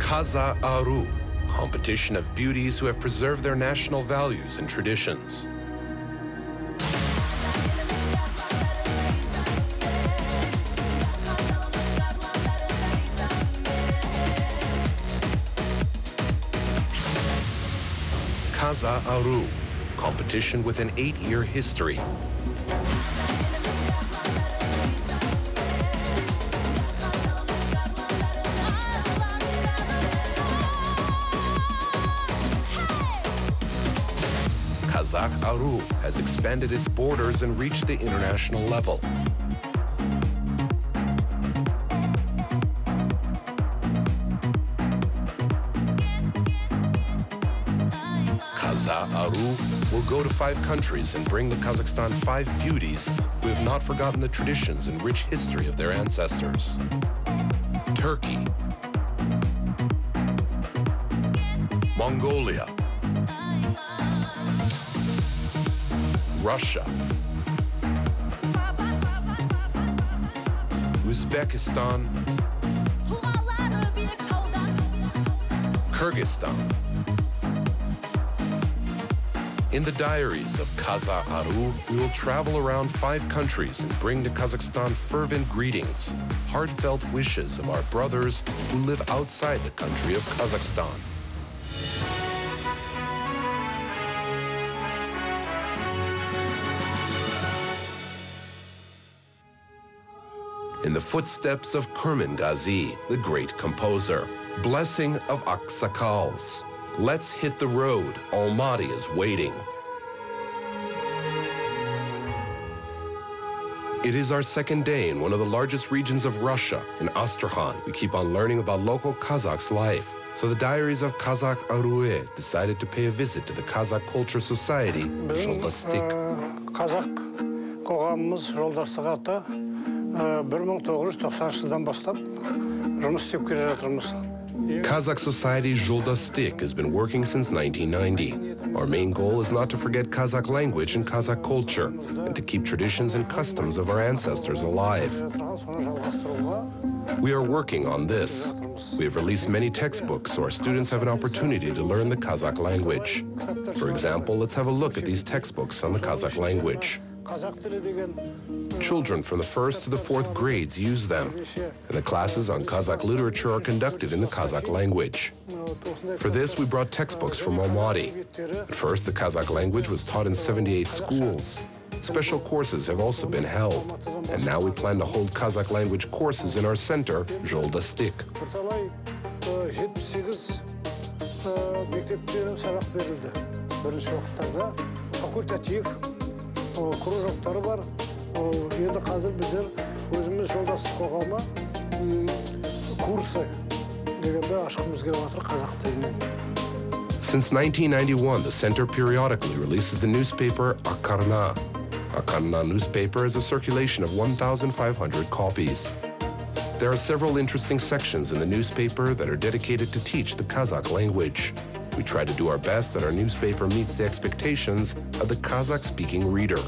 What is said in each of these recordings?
Kazak Aruy, competition of beauties who have preserved their national values and traditions. Kazak Aruy, competition with an 8-year history. Kazak Aruy has expanded its borders and reached the international level. Kazak Aruy will go to 5 countries and bring to Kazakhstan 5 beauties who have not forgotten the traditions and rich history of their ancestors. Turkey, Mongolia, Russia, Uzbekistan, Kyrgyzstan. In the diaries of Kazak Aruy, we will travel around 5 countries and bring to Kazakhstan fervent greetings, heartfelt wishes of our brothers who live outside the country of Kazakhstan. In the footsteps of Kurmangazi, the great composer, blessing of Aksakals. Let's hit the road, Almaty is waiting. It is our second day in one of the largest regions of Russia, in Astrakhan. We keep on learning about local Kazakhs' life. So the diaries of Kazak Aruy decided to pay a visit to the Kazakh Culture Society, Joldastik. Kazak қоғамымыз жолдастық атты 1990 жылдан бастап жұмыс істеп келе жатырмыз. Kazakh Society Joldastik has been working since 1990. Our main goal is not to forget Kazakh language and Kazakh culture, and to keep traditions and customs of our ancestors alive. We are working on this. We have released many textbooks so our students have an opportunity to learn the Kazakh language. For example, let's have a look at these textbooks on the Kazakh language. Children from the 1st to the 4th grades use them, and the classes on Kazakh literature are conducted in the Kazakh language. For this, we brought textbooks from Almaty. At first, the Kazakh language was taught in 78 schools. Special courses have also been held, and now we plan to hold Kazakh language courses in our center, Joldastik. Кружоктары бар. Енді қазір біздер өзіміз жолдастық қоғамы курсы дегенде ашқымыз келіп жатыр қазақ тілінен. Since 1991, the center periodically releases the newspaper Akarna. Akarna newspaper has a circulation of 1,500 copies. There are several interesting sections in the newspaper that are dedicated to teach the Kazakh language. We try to do our best that our newspaper meets the expectations of the Kazakh-speaking reader.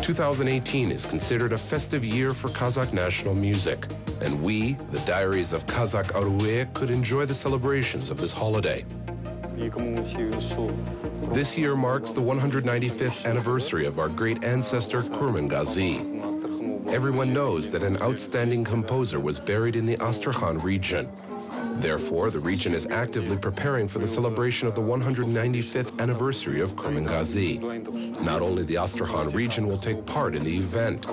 2018 is considered a festive year for Kazakh national music, and we, the diaries of Kazak Aruy, could enjoy the celebrations of this holiday. This year marks the 195th anniversary of our great ancestor Kurmangazi. Everyone knows that an outstanding composer was buried in the Astrakhan region. Therefore, the region is actively preparing for the celebration of the 195th anniversary of Kurmangazi. Not only the Astrakhan region will take part in the event.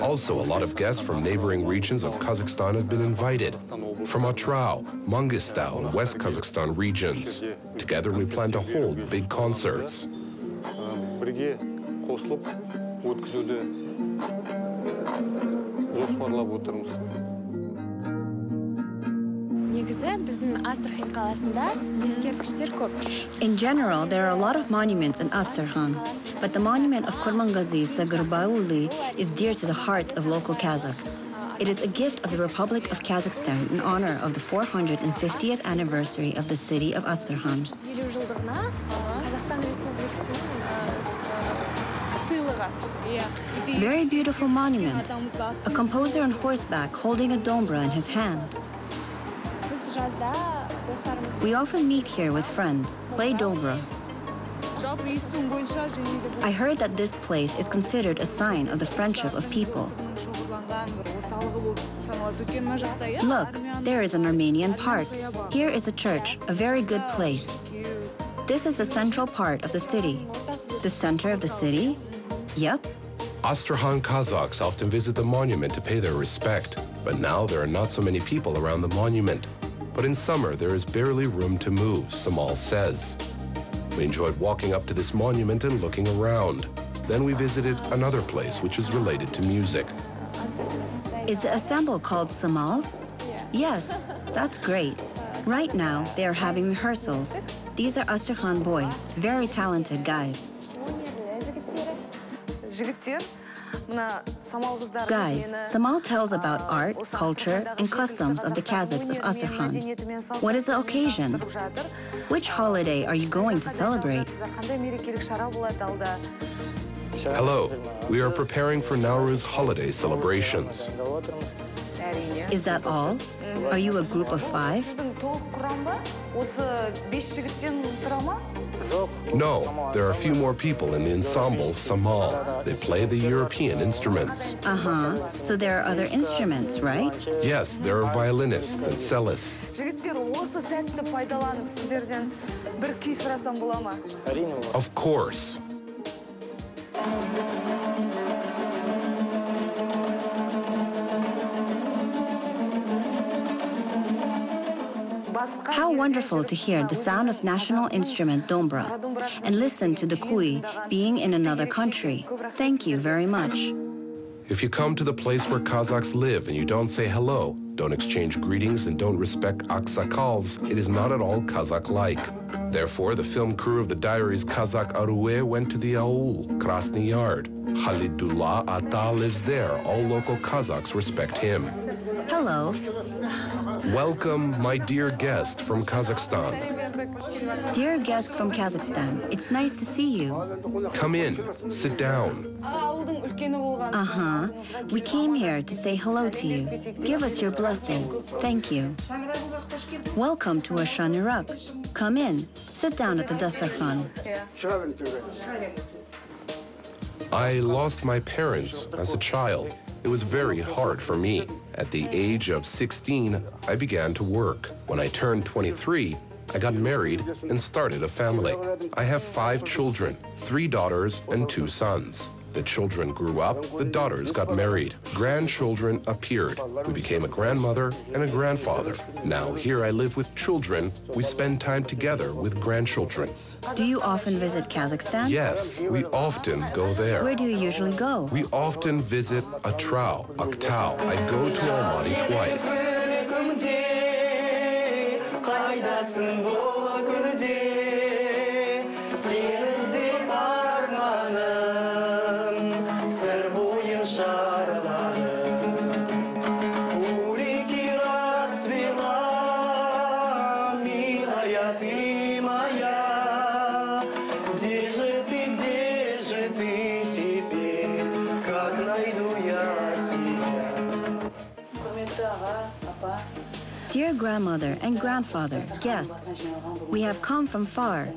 Also, a lot of guests from neighboring regions of Kazakhstan have been invited, from Atrau, Mangistau, and West Kazakhstan regions. Together, we plan to hold big concerts. In general, there are a lot of monuments in Astrakhan, but the monument of Kurmangazi Sagirbauli is dear to the heart of local Kazakhs. It is a gift of the Republic of Kazakhstan in honor of the 450th anniversary of the city of Astrakhan. Very beautiful monument. A composer on horseback holding a dombra in his hand. We often meet here with friends, play dobra. I heard that this place is considered a sign of the friendship of people. Look, there is an Armenian park. Here is a church, a very good place. This is the central part of the city. The center of the city? Yep. Astrakhan Kazakhs often visit the monument to pay their respect, but now there are not so many people around the monument. But in summer, there is barely room to move, Samal says. We enjoyed walking up to this monument and looking around. Then we visited another place which is related to music. Is the ensemble called Samal? Yes, that's great. Right now, they are having rehearsals. These are Astrakhan boys, very talented guys. Guys, Samal tells about art, culture, and customs of the Kazakhs of Astrakhan. What is the occasion? Which holiday are you going to celebrate? Hello, we are preparing for Nowruz holiday celebrations. Is that all? Are you a group of 5? No, there are a few more people in the ensemble Samal. They play the European instruments. So there are other instruments, right? Yes, there are violinists and cellists. Of course. How wonderful to hear the sound of national instrument dombra and listen to the kui being in another country. Thank you very much. If you come to the place where Kazakhs live and you don't say hello, don't exchange greetings, and don't respect aksakals, it is not at all Kazakh-like. Therefore, the film crew of the diaries Kazak Aruy went to the Aul, Krasny Yard. Khalidullah Ata lives there. All local Kazakhs respect him. Hello. Welcome, my dear guest from Kazakhstan. Dear guests from Kazakhstan, it's nice to see you. Come in, sit down. We came here to say hello to you. Give us your blessing. Thank you. Welcome to Ashan Iraq. Come in, sit down at the Dastarkhan. I lost my parents as a child. It was very hard for me. At the age of 16, I began to work. When I turned 23, I got married and started a family. I have 5 children, 3 daughters and 2 sons. The children grew up, the daughters got married, grandchildren appeared. We became a grandmother and a grandfather. Now here I live with children. We spend time together with grandchildren. Do you often visit Kazakhstan? Yes, we often go there. Where do you usually go? We often visit Atrau, Aktau. I go to Almaty twice. Dear grandmother and grandfather, guests, we have come from far.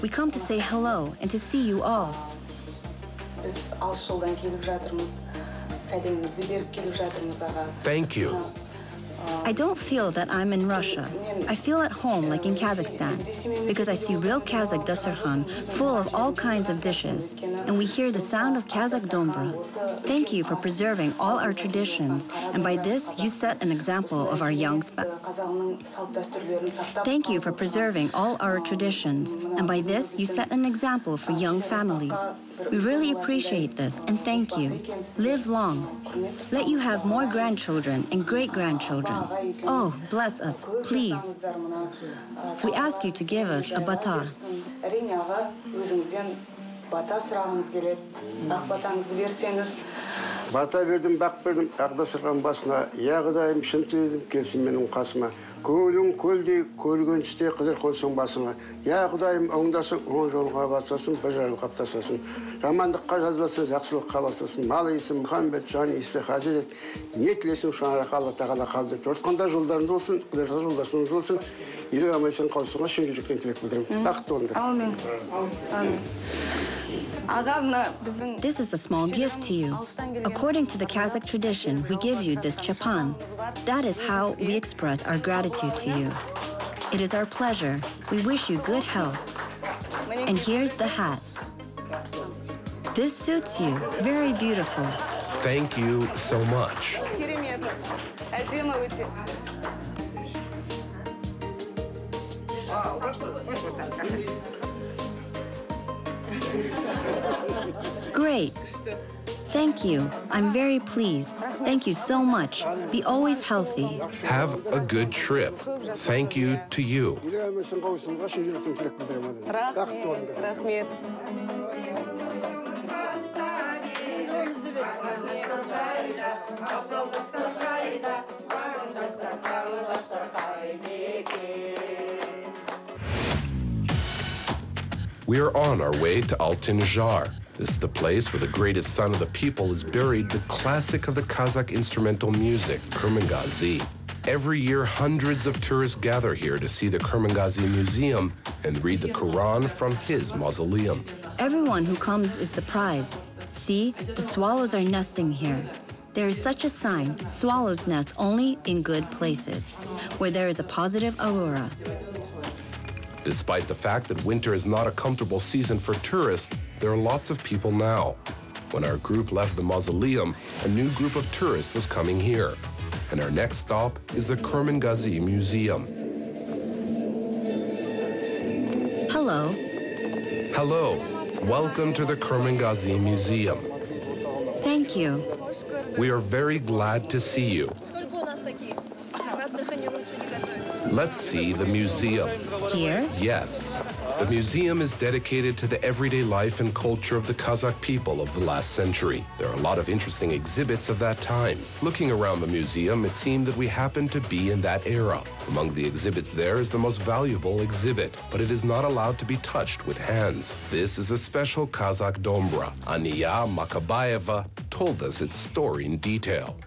We come to say hello and to see you all. Thank you. I don't feel that I'm in Russia. I feel at home like in Kazakhstan because I see real Kazakh dastarkhan full of all kinds of dishes, and we hear the sound of Kazakh dombra. Thank you for preserving all our traditions, and by this you set an example of our young Thank you for preserving all our traditions, and by this you set an example for young families. We really appreciate this, and thank you. Live long. Let you have more grandchildren and great-grandchildren. Oh, bless us, please. We ask you to give us a bata. Bata verdim, bak verdim, Aqdasırgan basına. Ya Kudayım, şın tüydüm, kelsin benim kasıma. Көлің көлдей көрген түсте қыдыр қойсың басыңа. Я Құдайым оңдасың, оң жолға басасың, бір жағы қаптасасың. Жамандыққа жазбасы, жақсылыққа басасың. Мал иесі, Мұхаммед, жан иесі, Хазірет. Не тілесің шаңырақ Алла тағала қалдырып. Жортқанда жолдарыңыз болсын, құдайға жолдасыңыз болсын. Елі амайсан қауысыңа шын жүректен тілек білдірем. Бақытты болыңдар. Amin. Amin. This is a small gift to you. According to the Kazakh tradition, we give you this chapan. That is how we express our gratitude to you. It is our pleasure. We wish you good health. And here's the hat. This suits you. Very beautiful. Thank you so much. Great. Thank you. I'm very pleased. Thank you so much. Be always healthy. Have a good trip. Thank you to you. Елі амайсан қауысыңа шын жүректен тілек білдірем. Бақытты болыңдар. Рахмет. We are on our way to Altinjar. This is the place where the greatest son of the people is buried, the classic of the Kazakh instrumental music, Kurmangazi. Every year, hundreds of tourists gather here to see the Kurmangazi Museum and read the Quran from his mausoleum. Everyone who comes is surprised. See, the swallows are nesting here. There is such a sign, swallows nest only in good places, where there is a positive aurora. Despite the fact that winter is not a comfortable season for tourists, there are lots of people now. When our group left the mausoleum, a new group of tourists was coming here. And our next stop is the Kurmangazi Museum. Hello. Hello, welcome to the Kurmangazi Museum. Thank you. We are very glad to see you. Let's see the museum. Here? Yes. The museum is dedicated to the everyday life and culture of the Kazakh people of the last century. There are a lot of interesting exhibits of that time. Looking around the museum, it seemed that we happened to be in that era. Among the exhibits there is the most valuable exhibit, but it is not allowed to be touched with hands. This is a special Kazakh dombra. Aniya Makabayeva told us its story in detail.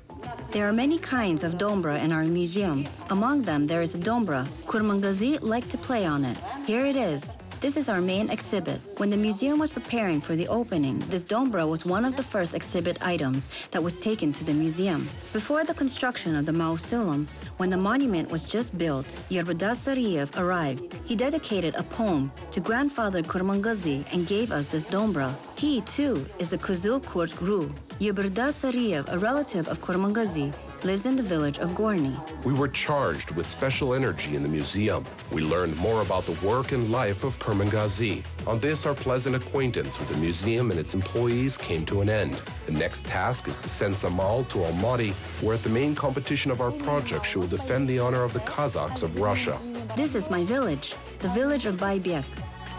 There are many kinds of dombra in our museum. Among them, there is a dombra. Kurmangazi liked to play on it. Here it is. This is our main exhibit. When the museum was preparing for the opening, this dombra was one of the first exhibit items that was taken to the museum. Before the construction of the mausoleum, when the monument was just built, Jibek arrived. He dedicated a poem to grandfather Kurmangazi and gave us this dombra. He, too, is a Kuzul Kurt Ru. Jibek, a relative of Kurmangazi, lives in the village of Gorny. We were charged with special energy in the museum. We learned more about the work and life of Kurmangazi. On this, our pleasant acquaintance with the museum and its employees came to an end. The next task is to send Samal to Almaty, where at the main competition of our project, she will defend the honor of the Kazakhs of Russia. This is my village, the village of Baybek.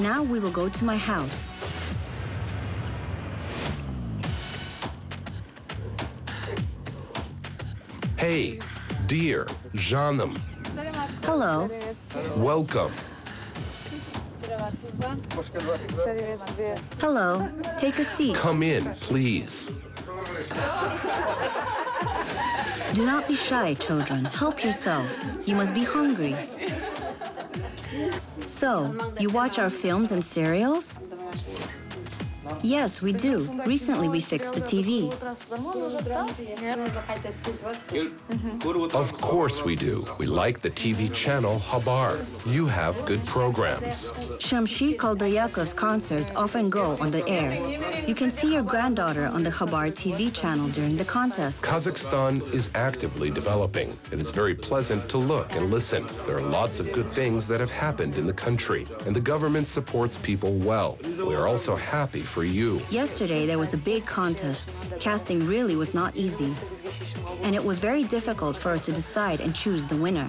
Now we will go to my house. Hey, dear, Janım. Hello. Welcome. Hello. Take a seat. Come in, please. Do not be shy, children. Help yourself. You must be hungry. So, you watch our films and serials? Yes, we do. Recently, we fixed the TV. Of course we do. We like the TV channel Habar. You have good programs. Shamshi Kaldayakov's concerts often go on the air. You can see your granddaughter on the Habar TV channel during the contest. Kazakhstan is actively developing. It is very pleasant to look and listen. There are lots of good things that have happened in the country, and the government supports people well. We are also happy for you. Yesterday, there was a big contest. Casting really was not easy, and it was very difficult for us to decide and choose the winner.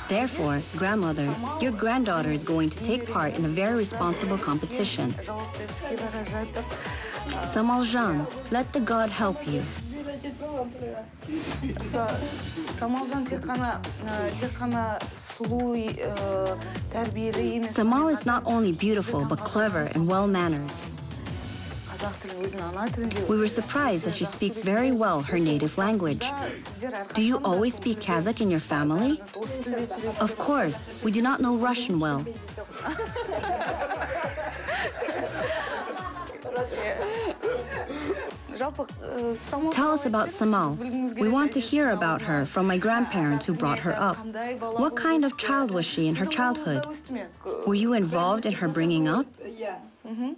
Therefore, grandmother, your granddaughter is going to take part in a very responsible competition. Samaljan, let the God help you. Samal is not only beautiful, but clever and well-mannered. We were surprised that she speaks very well her native language. Do you always speak Kazakh in your family? Of course, we do not know Russian well. Tell us about Samal. We want to hear about her from my grandparents who brought her up. What kind of child was she in her childhood? Were you involved in her bringing up?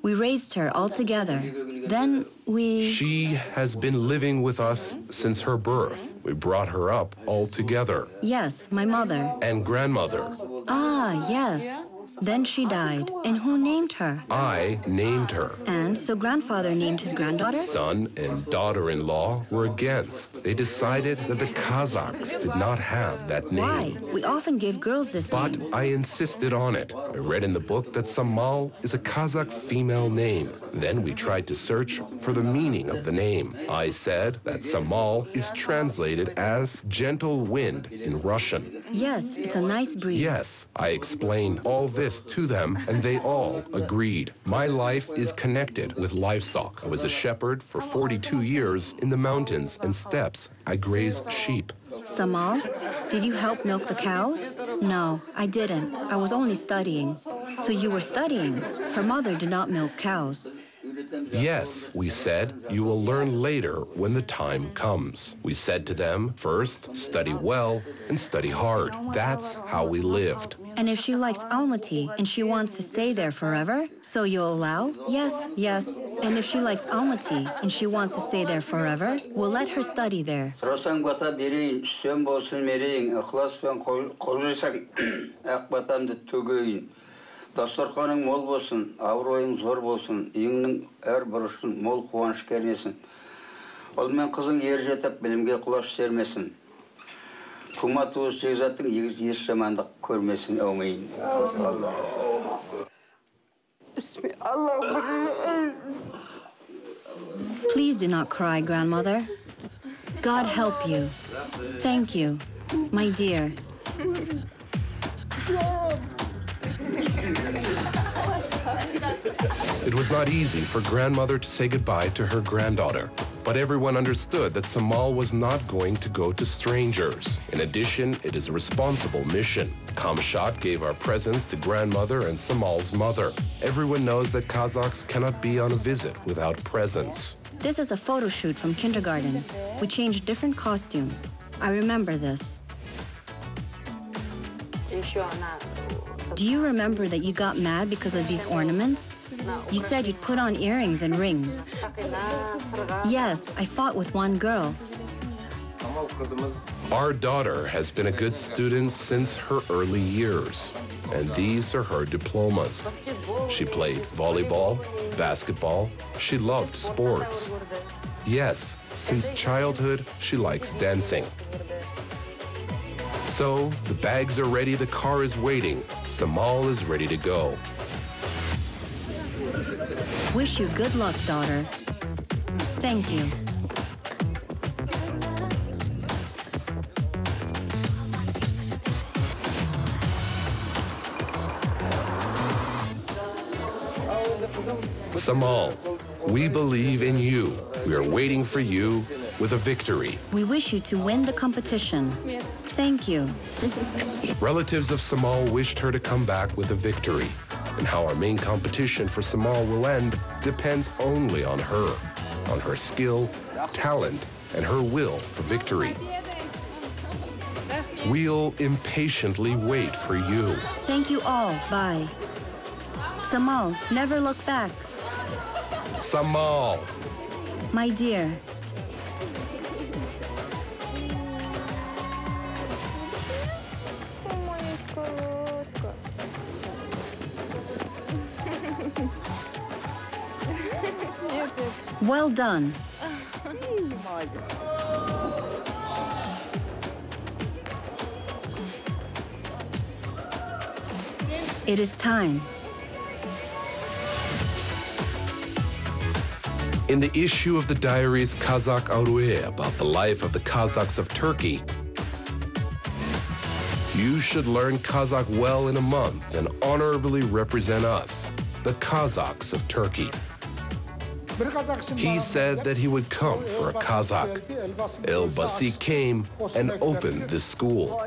We raised her all together. Then we... She has been living with us since her birth. We brought her up all together. Yes, my mother. And grandmother. Ah, yes. Then she died. And who named her? I named her. And so grandfather named his granddaughter? Son and daughter-in-law were against. They decided that the Kazakhs did not have that name. Why? We often give girls this But name. I insisted on it. I read in the book that Samal is a Kazakh female name. Then we tried to search for the meaning of the name. I said that Samal is translated as gentle wind in Russian. Yes, it's a nice breeze. Yes, I explained all this to them, and they all agreed. My life is connected with livestock. I was a shepherd for 42 years in the mountains and steppes. I grazed sheep. Samal, did you help milk the cows? No, I didn't. I was only studying. So you were studying. Her mother did not milk cows. Yes, we said, you will learn later when the time comes. We said to them, first, study well and study hard. That's how we lived. And if she likes Almaty and she wants to stay there forever, so you'll allow? Yes, yes. And if she likes Almaty and she wants to stay there forever, we'll let her study there. Dasturxaның мол болсын, абыройың зор болсын, үйіңнің әр бұрышын мол қуаныш кернесін. Ол мен қызың ер жетіп, білімге құлаш сермесін. Тума туыс жегзаттың еш жамандық көрмесін, әумейін. Please do not cry, grandmother. God help you. Thank you, my dear. It was not easy for grandmother to say goodbye to her granddaughter, but everyone understood that Samal was not going to go to strangers. In addition, it is a responsible mission. Kamshat gave our presents to grandmother and Samal's mother. Everyone knows that Kazakhs cannot be on a visit without presents. This is a photo shoot from kindergarten. We changed different costumes. I remember this. Do you remember that you got mad because of these ornaments? You said you'd put on earrings and rings. Yes, I fought with one girl. Our daughter has been a good student since her early years, and these are her diplomas. She played volleyball, basketball. She loved sports. Yes, since childhood, she likes dancing. So, the bags are ready, the car is waiting. Samal is ready to go. Wish you good luck, daughter. Thank you. Samal, we believe in you. We are waiting for you with a victory. We wish you to win the competition. Thank you. Relatives of Samal wished her to come back with a victory. And how our main competition for Samal will end depends only on her skill, talent, and her will for victory. We'll impatiently wait for you. Thank you all. Bye. Samal, never look back. Samal! My dear. Well done. It is time. In the issue of the diaries Kazak Aruy about the life of the Kazakhs of Turkey, you should learn Kazakh well in a month and honorably represent us, the Kazakhs of Turkey. He said that he would come for a Kazakh. Elbasi came and opened this school.